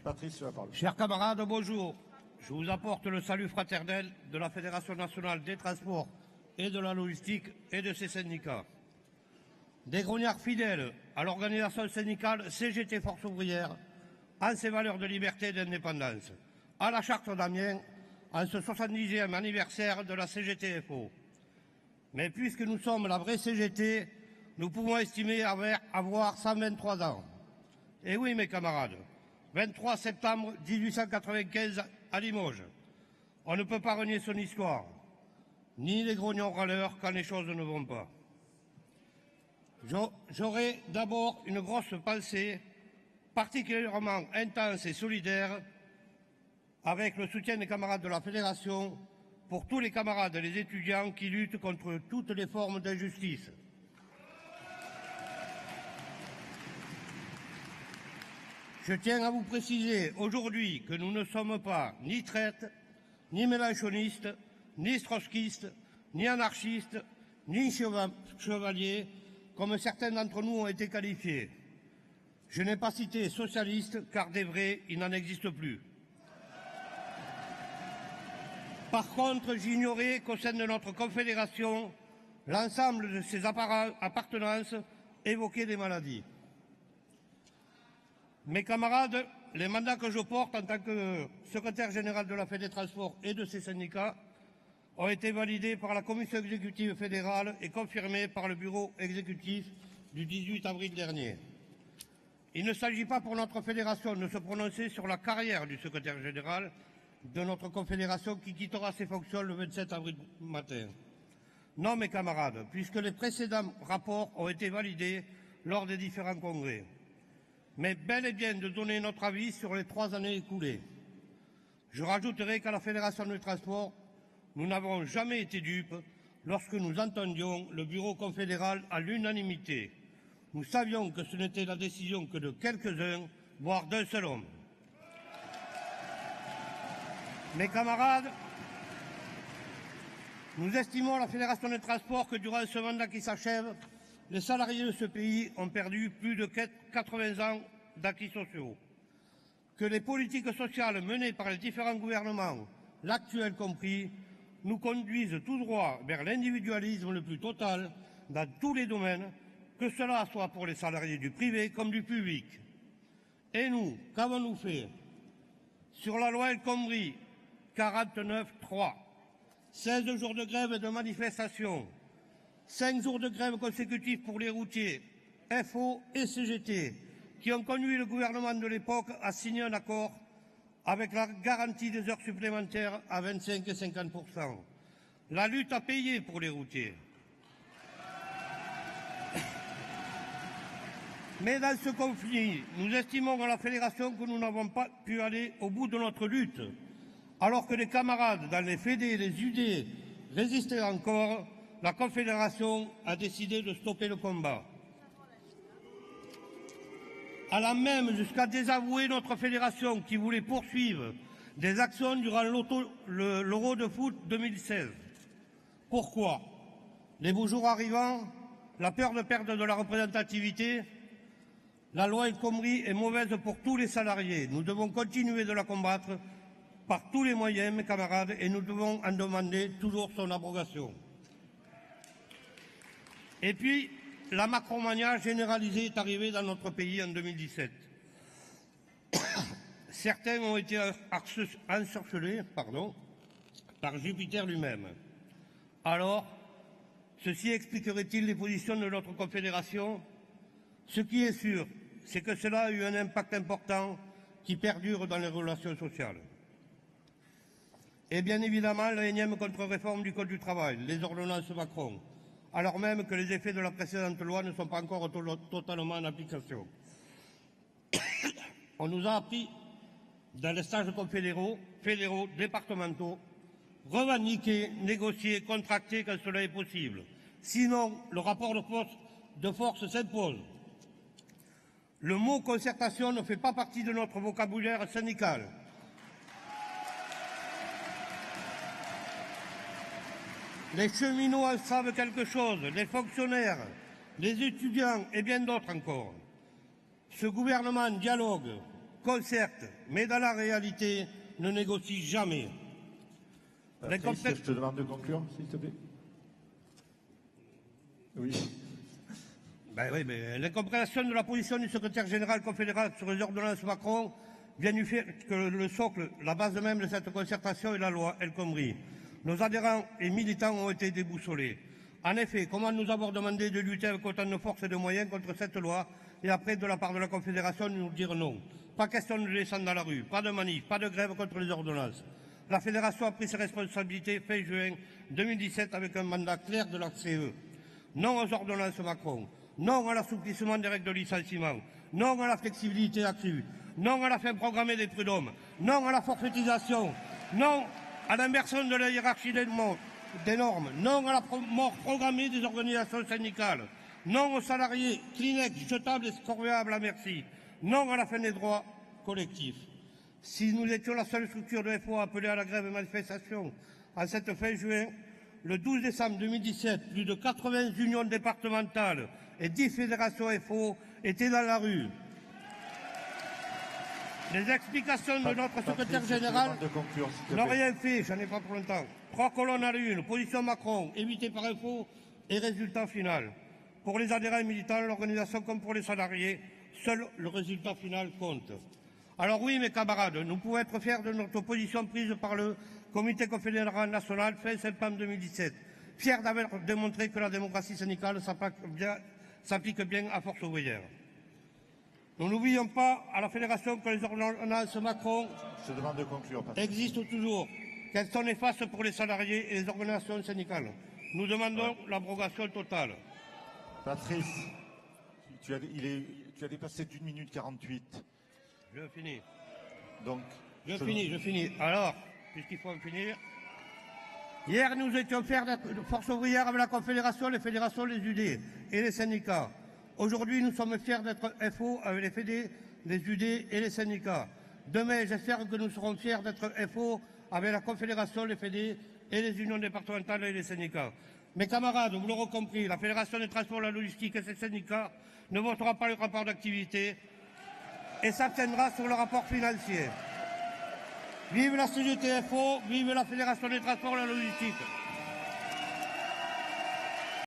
Patrice, tu as parlé. Chers camarades, bonjour. Je vous apporte le salut fraternel de la Fédération nationale des transports et de la logistique et de ses syndicats. Des grognards fidèles à l'organisation syndicale CGT Force ouvrière, en ses valeurs de liberté et d'indépendance, à la charte d'Amiens, en ce 70e anniversaire de la CGT-FO. Mais puisque nous sommes la vraie CGT, nous pouvons estimer avoir 123 ans. Et oui, mes camarades, 23 septembre 1895 à Limoges. On ne peut pas renier son histoire, ni les grognons râleurs quand les choses ne vont pas. J'aurai d'abord une grosse pensée particulièrement intense et solidaire avec le soutien des camarades de la Fédération pour tous les camarades et les étudiants qui luttent contre toutes les formes d'injustice. Je tiens à vous préciser aujourd'hui que nous ne sommes pas ni traîtres, ni mélanchonistes, ni trotskistes, ni anarchistes, ni chevaliers, comme certains d'entre nous ont été qualifiés. Je n'ai pas cité socialistes, car des vrais, il n'en existe plus. Par contre, j'ignorais qu'au sein de notre confédération, l'ensemble de ses appartenances évoquaient des maladies. Mes camarades, les mandats que je porte en tant que secrétaire général de la Fédé Transport et de ses syndicats ont été validés par la commission exécutive fédérale et confirmés par le bureau exécutif du 18 avril dernier. Il ne s'agit pas pour notre fédération de se prononcer sur la carrière du secrétaire général de notre confédération qui quittera ses fonctions le 27 avril matin. Non, mes camarades, puisque les précédents rapports ont été validés lors des différents congrès, mais bel et bien de donner notre avis sur les 3 années écoulées. Je rajouterai qu'à la Fédération du transport, nous n'avons jamais été dupes lorsque nous entendions le bureau confédéral à l'unanimité. Nous savions que ce n'était la décision que de quelques-uns, voire d'un seul homme. Mes camarades, nous estimons à la Fédération des transports que durant ce mandat qui s'achève, les salariés de ce pays ont perdu plus de 80 ans d'acquis sociaux. Que les politiques sociales menées par les différents gouvernements, l'actuel compris, nous conduisent tout droit vers l'individualisme le plus total dans tous les domaines, que cela soit pour les salariés du privé comme du public. Et nous, qu'avons-nous fait? Sur la loi El Khomri, 49.3, 16 jours de grève et de manifestation, 5 jours de grève consécutifs pour les routiers, FO et CGT, qui ont conduit le gouvernement de l'époque à signer un accord avec la garantie des heures supplémentaires à 25 et 50%. La lutte a payé pour les routiers. Mais dans ce conflit, nous estimons à la Fédération que nous n'avons pas pu aller au bout de notre lutte, alors que les camarades dans les fédés et les UD résistaient encore. La Confédération a décidé de stopper le combat, allant même jusqu'à désavouer notre fédération qui voulait poursuivre des actions durant l'Euro de foot 2016. Pourquoi? Les beaux jours arrivant, la peur de perdre de la représentativité. La loi El Khomri est mauvaise pour tous les salariés. Nous devons continuer de la combattre par tous les moyens, mes camarades, et nous devons en demander toujours son abrogation. Et puis, la macromania généralisée est arrivée dans notre pays en 2017. Certains ont été ensorcelés par Jupiter lui-même. Alors, ceci expliquerait-il les positions de notre confédération? Ce qui est sûr, c'est que cela a eu un impact important qui perdure dans les relations sociales. Et bien évidemment, la énième contre-réforme du Code du travail, les ordonnances Macron, alors même que les effets de la précédente loi ne sont pas encore totalement en application. On nous a appris, dans les stages confédéraux, fédéraux, départementaux, revendiquer, négocier, contracter quand cela est possible. Sinon, le rapport de force s'impose. Le mot concertation ne fait pas partie de notre vocabulaire syndical. Les cheminots en savent quelque chose, les fonctionnaires, les étudiants et bien d'autres encore. Ce gouvernement dialogue, concerte, mais dans la réalité, ne négocie jamais. Patrice, je te demande de conclure, s'il te plaît. Oui. Ben oui, mais l'incompréhension de la position du secrétaire général confédéral sur les ordonnances Macron vient du fait que le socle, la base même de cette concertation est la loi El Khomri. Nos adhérents et militants ont été déboussolés. En effet, comment nous avons demandé de lutter avec autant de force et de moyens contre cette loi et après, de la part de la Confédération, nous dire non. Pas question de descendre dans la rue, pas de manif, pas de grève contre les ordonnances. La Fédération a pris ses responsabilités fin juin 2017 avec un mandat clair de la CE. Non aux ordonnances Macron, non à l'assouplissement des règles de licenciement, non à la flexibilité accrue, non à la fin programmée des prud'hommes, non à la forfaitisation, non à l'inversion de la hiérarchie des normes, non à la mort programmée des organisations syndicales, non aux salariés Kleenex, jetables et corvéables à merci, non à la fin des droits collectifs. Si nous étions la seule structure de FO appelée à la grève et manifestation en cette fin juin, le 12 décembre 2017, plus de 80 unions départementales et 10 fédérations FO étaient dans la rue. Les explications de notre secrétaire général n'ont rien fait, j'en ai pas pour longtemps. 3 colonnes à l'une, position Macron, évité par info et résultat final. Pour les adhérents et militants, l'organisation comme pour les salariés, seul le résultat final compte. Alors oui, mes camarades, nous pouvons être fiers de notre position prise par le Comité confédéral national fin septembre 2017. Fiers d'avoir démontré que la démocratie syndicale s'applique bien à force ouvrière. Nous n'oublions pas à la Fédération que les ordonnances Macron existent toujours, qu'elles sont néfastes pour les salariés et les organisations syndicales. Nous demandons l'abrogation totale. Patrice, tu as dépassé d'1 minute 48. Je finis. Donc, je finis. Alors, puisqu'il faut en finir, hier nous étions fiers de force ouvrière avec la Confédération, les fédérations, les UD et les syndicats. Aujourd'hui, nous sommes fiers d'être FO avec les FD, les UD et les syndicats. Demain, j'espère que nous serons fiers d'être FO avec la Confédération, les FD et les unions départementales et les syndicats. Mes camarades, vous l'aurez compris, la Fédération des transports, la logistique et ses syndicats ne votera pas le rapport d'activité et s'abstiendra sur le rapport financier. Vive la CGT-FO, vive la Fédération des transports et la logistique.